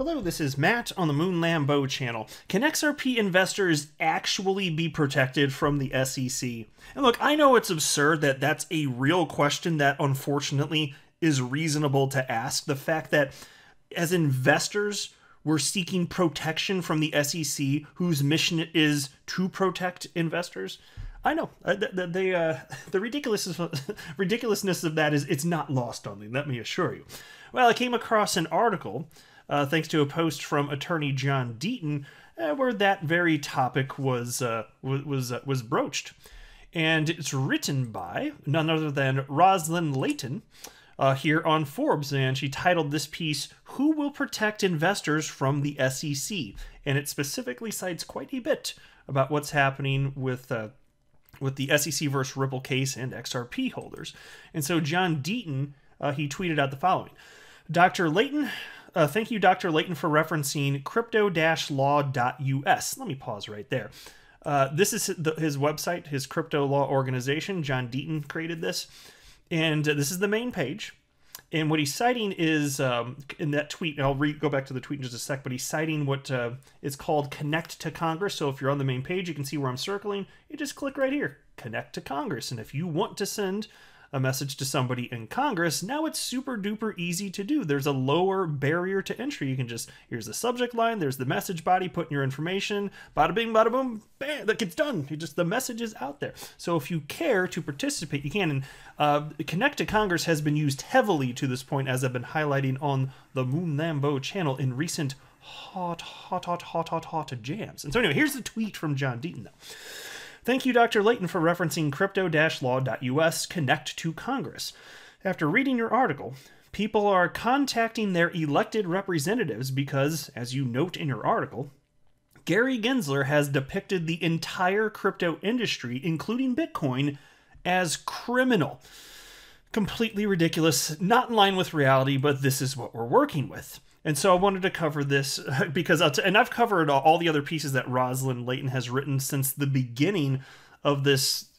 Hello, this is Matt on the Moon Lambeau channel. Can XRP investors actually be protected from the SEC? And look, I know it's absurd that that's a real question that unfortunately is reasonable to ask. The fact that as investors, we're seeking protection from the SEC, whose mission is to protect investors. I know the ridiculousness of that is it's not lost on me. Let me assure you. Well, I came across an article, thanks to a post from attorney John Deaton, where that very topic was broached, and it's written by none other than Rosalind Layton here on Forbes, and she titled this piece "Who Will Protect Investors from the SEC?" and it specifically cites quite a bit about what's happening with the SEC versus Ripple case and XRP holders. And so John Deaton, he tweeted out the following. Dr. Layton, thank you, Dr. Layton, for referencing crypto-law.us. Let me pause right there. This is his website, his crypto law organization. John Deaton created this. And this is the main page. And what he's citing is, in that tweet, and I'll go back to the tweet in just a sec, but he's citing what is called Connect to Congress. So if you're on the main page, you can see where I'm circling. You just click right here, Connect to Congress. And if you want to send a message to somebody in Congress, now it's super duper easy to do. There's a lower barrier to entry. You can just, here's the subject line, there's the message body, put in your information, bada bing, bada boom, bam, that gets done. The message is out there. So if you care to participate, you can. And Connect to Congress has been used heavily to this point, as I've been highlighting on the Moon Lambeau channel in recent hot jams. And so anyway, here's the tweet from John Deaton though. Thank you, Dr. Layton, for referencing crypto-law.us Connect to Congress. After reading your article, people are contacting their elected representatives because, as you note in your article, Gary Gensler has depicted the entire crypto industry, including Bitcoin, as criminal. Completely ridiculous, not in line with reality, but this is what we're working with. And so I wanted to cover this because, and I've covered all the other pieces that Rosalind Layton has written since the beginning of this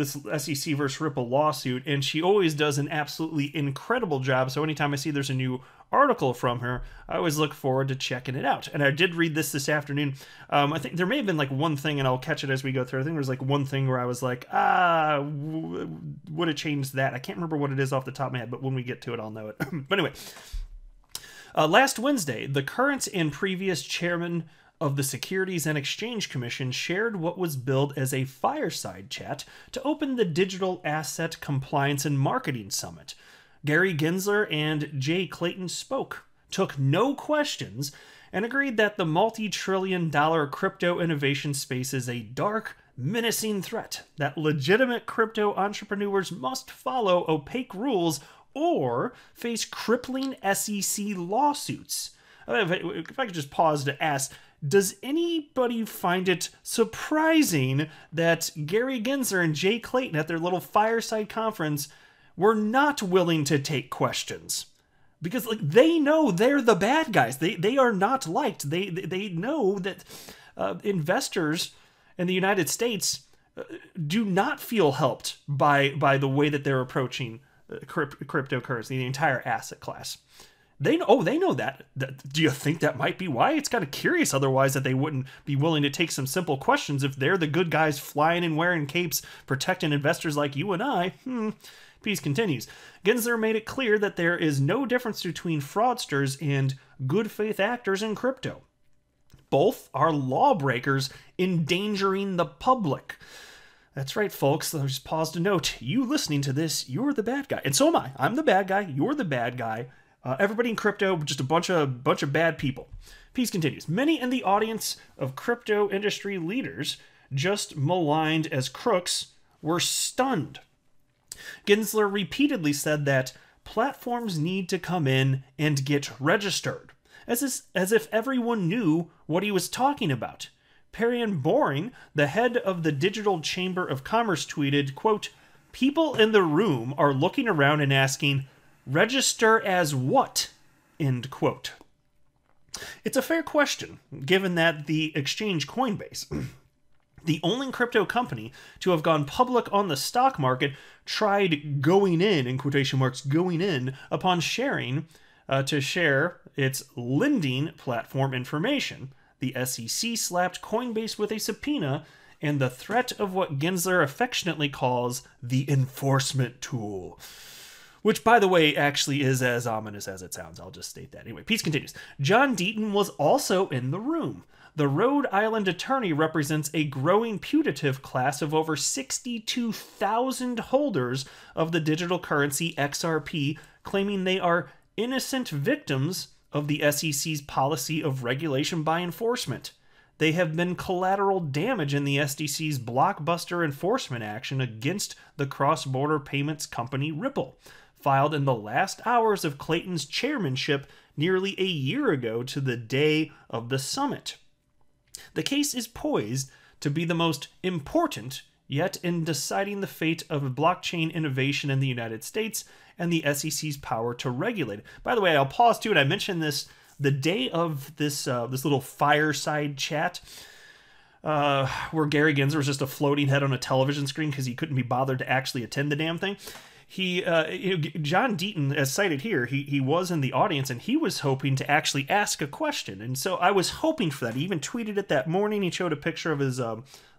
SEC versus Ripple lawsuit, and she always does an absolutely incredible job. So anytime I see there's a new article from her, I always look forward to checking it out. And I did read this afternoon. I think there may have been like one thing, and I'll catch it as we go through. I think there was like one thing where I was like, would have changed that. I can't remember what it is off the top of my head, but when we get to it, I'll know it. But anyway. Last Wednesday, the current and previous chairman of the Securities and Exchange Commission shared what was billed as a fireside chat to open the Digital Asset Compliance and Marketing Summit. Gary Gensler and Jay Clayton spoke, took no questions, and agreed that the multi-trillion-dollar crypto innovation space is a dark, menacing threat that legitimate crypto entrepreneurs must follow opaque rules or face crippling SEC lawsuits. If I could just pause to ask, does anybody find it surprising that Gary Gensler and Jay Clayton at their little fireside conference were not willing to take questions? Because like they know they're the bad guys. They are not liked. They know that investors in the United States do not feel helped by the way that they're approaching cryptocurrency, the entire asset class. They know that. Do you think that might be why? It's kind of curious otherwise that they wouldn't be willing to take some simple questions if they're the good guys flying and wearing capes protecting investors like you and I. Piece continues. Gensler made it clear that there is no difference between fraudsters and good faith actors in crypto. Both are lawbreakers endangering the public. That's right, folks. Let's just pause to note, you listening to this, you're the bad guy. And so am I. I'm the bad guy. You're the bad guy. Everybody in crypto, just a bunch of bad people. Piece continues. Many in the audience of crypto industry leaders, just maligned as crooks, were stunned. Gensler repeatedly said that platforms need to come in and get registered, as if everyone knew what he was talking about. Perian Boring, the head of the Digital Chamber of Commerce, tweeted, quote, "People in the room are looking around and asking, register as what?" End quote. It's a fair question, given that the exchange Coinbase, the only crypto company to have gone public on the stock market, tried going in quotation marks, going in, upon sharing to share its lending platform information. The SEC slapped Coinbase with a subpoena and the threat of what Gensler affectionately calls the enforcement tool. Which, by the way, actually is as ominous as it sounds. I'll just state that. Anyway, piece continues. John Deaton was also in the room. The Rhode Island attorney represents a growing putative class of over 62,000 holders of the digital currency XRP, claiming they are innocent victims of the SEC's policy of regulation by enforcement. They have been collateral damage in the SEC's blockbuster enforcement action against the cross-border payments company Ripple, filed in the last hours of Clayton's chairmanship nearly a year ago to the day of the summit. The case is poised to be the most important yet in deciding the fate of blockchain innovation in the United States and the SEC's power to regulate it. By the way, I'll pause too, and I mentioned this the day of this little fireside chat where Gary Gensler was just a floating head on a television screen because he couldn't be bothered to actually attend the damn thing. John Deaton, as cited here, he was in the audience and he was hoping to actually ask a question. And so I was hoping for that. He even tweeted it that morning. He showed a picture of his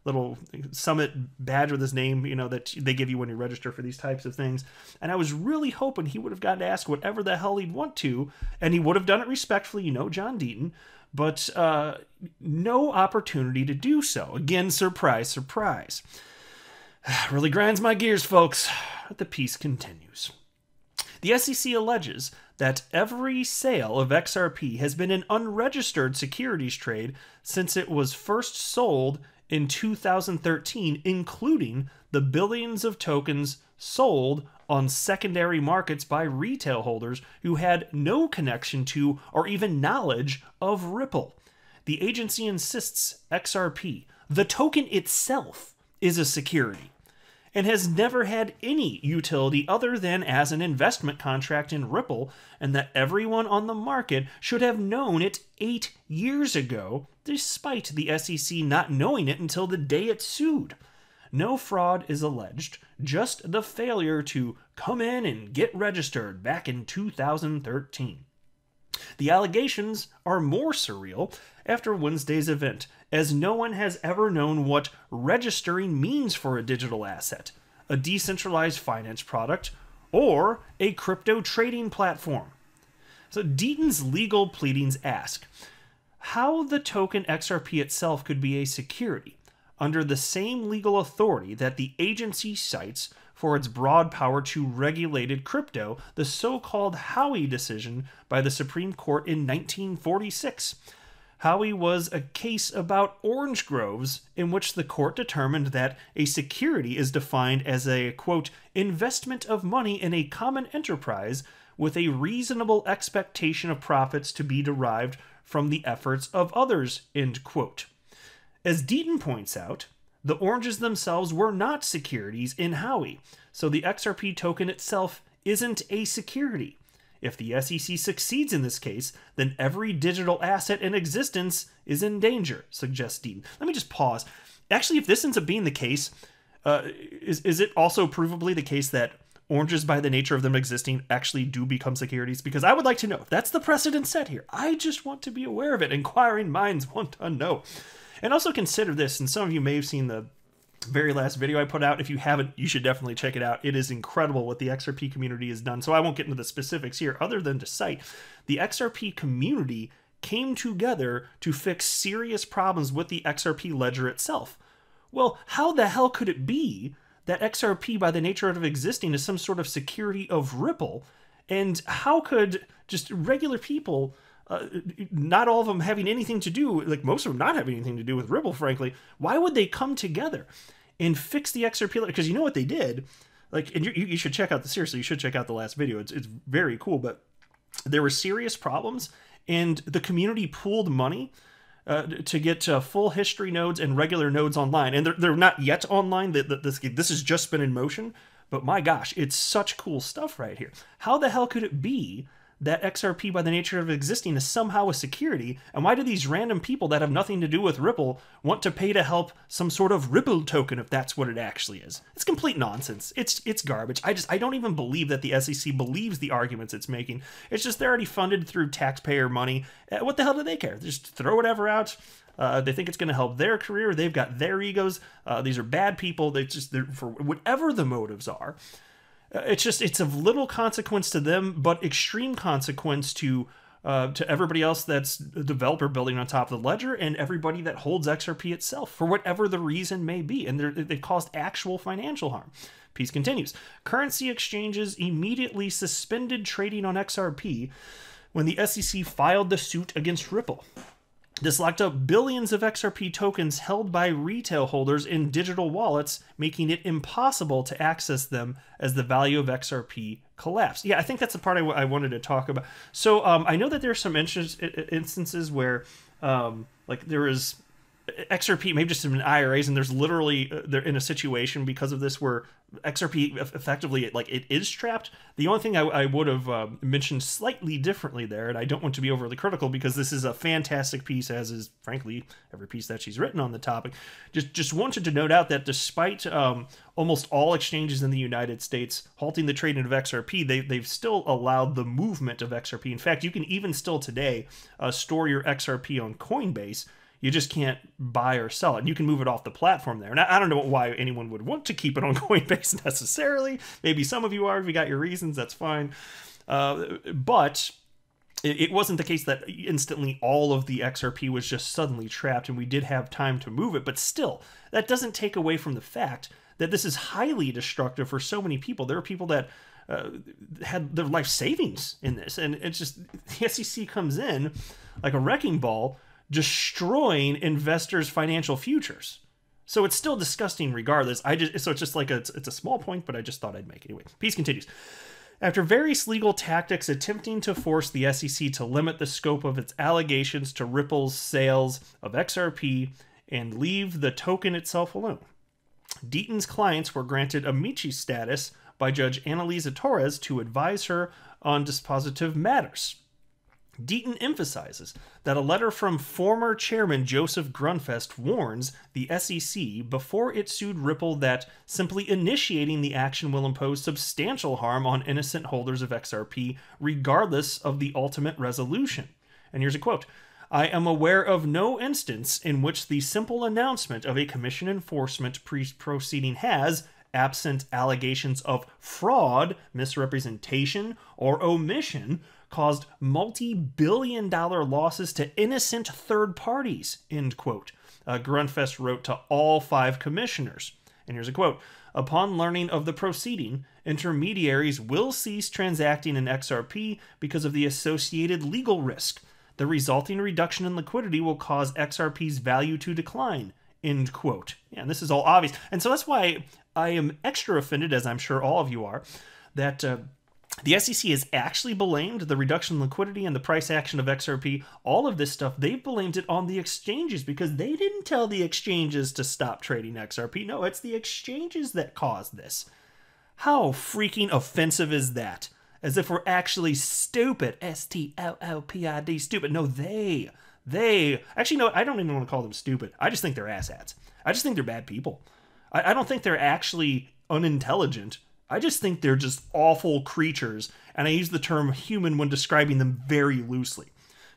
little summit badge with his name, you know, that they give you when you register for these types of things. And I was really hoping he would have gotten to ask whatever the hell he'd want to, and he would have done it respectfully, you know, John Deaton, but no opportunity to do so. Again, surprise, surprise. Really grinds my gears, folks. The piece continues. The SEC alleges that every sale of XRP has been an unregistered securities trade since it was first sold in 2013, including the billions of tokens sold on secondary markets by retail holders who had no connection to or even knowledge of Ripple. The agency insists XRP, the token itself, is a security and has never had any utility other than as an investment contract in Ripple, and that everyone on the market should have known it 8 years ago, despite the SEC not knowing it until the day it sued. No fraud is alleged, just the failure to come in and get registered back in 2013. The allegations are more surreal after Wednesday's event, as no one has ever known what registering means for a digital asset, a decentralized finance product, or a crypto trading platform. So Deaton's legal pleadings ask how the token XRP itself could be a security under the same legal authority that the agency cites for its broad power to regulated crypto, the so-called Howey decision by the Supreme Court in 1946. Howey was a case about orange groves in which the court determined that a security is defined as a, quote, investment of money in a common enterprise with a reasonable expectation of profits to be derived from the efforts of others, end quote. As Deaton points out, the oranges themselves were not securities in Howey, so the XRP token itself isn't a security. If the SEC succeeds in this case, then every digital asset in existence is in danger, suggests Deaton. Let me just pause. Actually, if this ends up being the case, is it also provably the case that oranges, by the nature of them existing, actually do become securities? Because I would like to know if that's the precedent set here. I just want to be aware of it. Inquiring minds want to know. And also consider this, and some of you may have seen the very last video I put out. If you haven't, you should definitely check it out. It is incredible what the XRP community has done. So I won't get into the specifics here other than to cite the XRP community came together to fix serious problems with the XRP ledger itself. Well, how the hell could it be that XRP, by the nature of existing, is some sort of security of Ripple? And how could just regular people, not all of them having anything to do, like most of them not having anything to do with Ripple, frankly, why would they come together and fix the XRP? Because you know what they did, like, and you should check out seriously, you should check out the last video. It's very cool, but there were serious problems, and the community pooled money to get full history nodes and regular nodes online, and they're not yet online. This has just been in motion, but my gosh, it's such cool stuff right here. How the hell could it be that XRP, by the nature of existing, is somehow a security? And why do these random people that have nothing to do with Ripple want to pay to help some sort of Ripple token if that's what it actually is? It's complete nonsense. It's garbage. I don't even believe that the SEC believes the arguments it's making. It's just they're already funded through taxpayer money. What the hell do they care? Just throw whatever out. They think it's going to help their career. They've got their egos. These are bad people. They're for whatever the motives are. It's of little consequence to them, but extreme consequence to everybody else that's a developer building on top of the ledger and everybody that holds XRP itself, for whatever the reason may be. And they've caused actual financial harm. Piece continues. Currency exchanges immediately suspended trading on XRP when the SEC filed the suit against Ripple. This locked up billions of XRP tokens held by retail holders in digital wallets, making it impossible to access them as the value of XRP collapsed. Yeah, I think that's the part I wanted to talk about. So I know that there are some instances where like there is XRP, maybe just in IRAs, and there's literally they're in a situation because of this where XRP effectively like it is trapped. The only thing I would have mentioned slightly differently there, and I don't want to be overly critical because this is a fantastic piece, as is frankly every piece that she's written on the topic. Just wanted to note out that despite almost all exchanges in the United States halting the trading of XRP, they've still allowed the movement of XRP. In fact, you can even still today store your XRP on Coinbase. You just can't buy or sell it. And you can move it off the platform there. And I don't know why anyone would want to keep it on Coinbase necessarily. Maybe some of you are. If you got your reasons, that's fine. But it wasn't the case that instantly all of the XRP was just suddenly trapped and we did have time to move it. But still, that doesn't take away from the fact that this is highly destructive for so many people. There are people that had their life savings in this. And it's just the SEC comes in like a wrecking ball, destroying investors' financial futures. So it's still disgusting regardless. So it's just like it's a small point, but I just thought I'd make it anyway. Piece continues. After various legal tactics attempting to force the SEC to limit the scope of its allegations to Ripple's sales of XRP and leave the token itself alone, Deaton's clients were granted amici status by Judge Annalisa Torres to advise her on dispositive matters. Deaton emphasizes that a letter from former chairman Joseph Grunfest warns the SEC before it sued Ripple that simply initiating the action will impose substantial harm on innocent holders of XRP, regardless of the ultimate resolution. And here's a quote. I am aware of no instance in which the simple announcement of a commission enforcement proceeding has, absent allegations of fraud, misrepresentation, or omission, caused multi-billion-dollar losses to innocent third parties, end quote. Grunfest wrote to all 5 commissioners. And here's a quote. Upon learning of the proceeding, intermediaries will cease transacting in XRP because of the associated legal risk. The resulting reduction in liquidity will cause XRP's value to decline, end quote. Yeah, and this is all obvious. And so that's why I am extra offended, as I'm sure all of you are, that the SEC has actually blamed the reduction in liquidity and the price action of XRP. All of this stuff, they've blamed it on the exchanges because they didn't tell the exchanges to stop trading XRP. No, it's the exchanges that caused this. How freaking offensive is that? As if we're actually stupid. S-T-O-O-P-I-D, stupid. No, they. Actually, no, I don't even want to call them stupid. I just think they're asshats. I just think they're bad people. I don't think they're actually unintelligent. I just think they're just awful creatures, and I use the term human when describing them very loosely.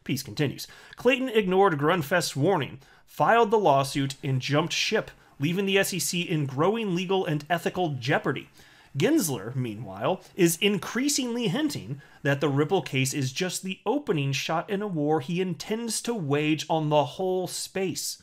Piece continues. Clayton ignored Grunfest's warning, filed the lawsuit, and jumped ship, leaving the SEC in growing legal and ethical jeopardy. Gensler, meanwhile, is increasingly hinting that the Ripple case is just the opening shot in a war he intends to wage on the whole space.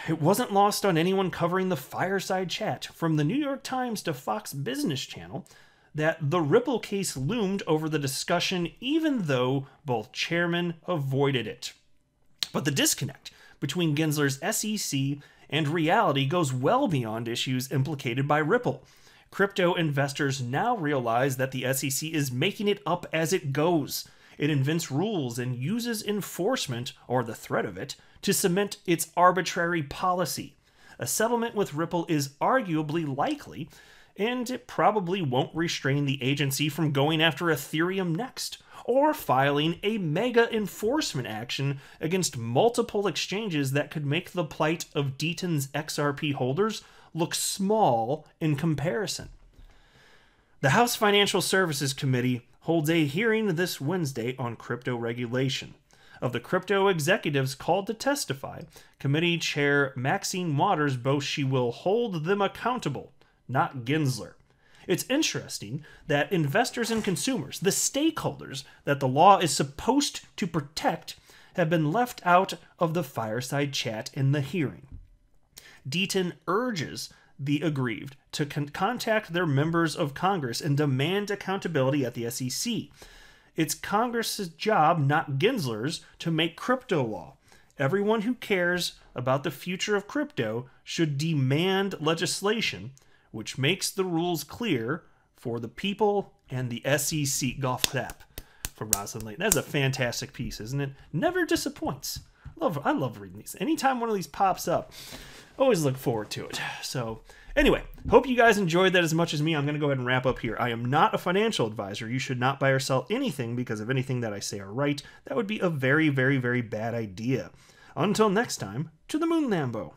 It wasn't lost on anyone covering the fireside chat, from the New York Times to Fox Business Channel, that the Ripple case loomed over the discussion even though both chairmen avoided it. But the disconnect between Gensler's SEC and reality goes well beyond issues implicated by Ripple. Crypto investors now realize that the SEC is making it up as it goes. It invents rules and uses enforcement, or the threat of it, to cement its arbitrary policy. A settlement with Ripple is arguably likely, and it probably won't restrain the agency from going after Ethereum next, or filing a mega enforcement action against multiple exchanges that could make the plight of DTN's XRP holders look small in comparison. The House Financial Services Committee holds a hearing this Wednesday on crypto regulation. Of the crypto executives called to testify, committee chair Maxine Waters boasts she will hold them accountable, not Gensler. It's interesting that investors and consumers, the stakeholders that the law is supposed to protect, have been left out of the fireside chat in the hearing. DTN urges the aggrieved to contact their members of Congress and demand accountability at the SEC. It's Congress's job, not Gensler's, to make crypto law. Everyone who cares about the future of crypto should demand legislation which makes the rules clear for the people and the SEC. Golf clap for Rosalind Layton. That's a fantastic piece, isn't it? Never disappoints. I love reading these. Anytime one of these pops up, always look forward to it. So anyway, hope you guys enjoyed that as much as me. I'm going to go ahead and wrap up here. I am not a financial advisor. You should not buy or sell anything because of anything that I say or write. That would be a very, very, very bad idea. Until next time, to the moon, Lambo.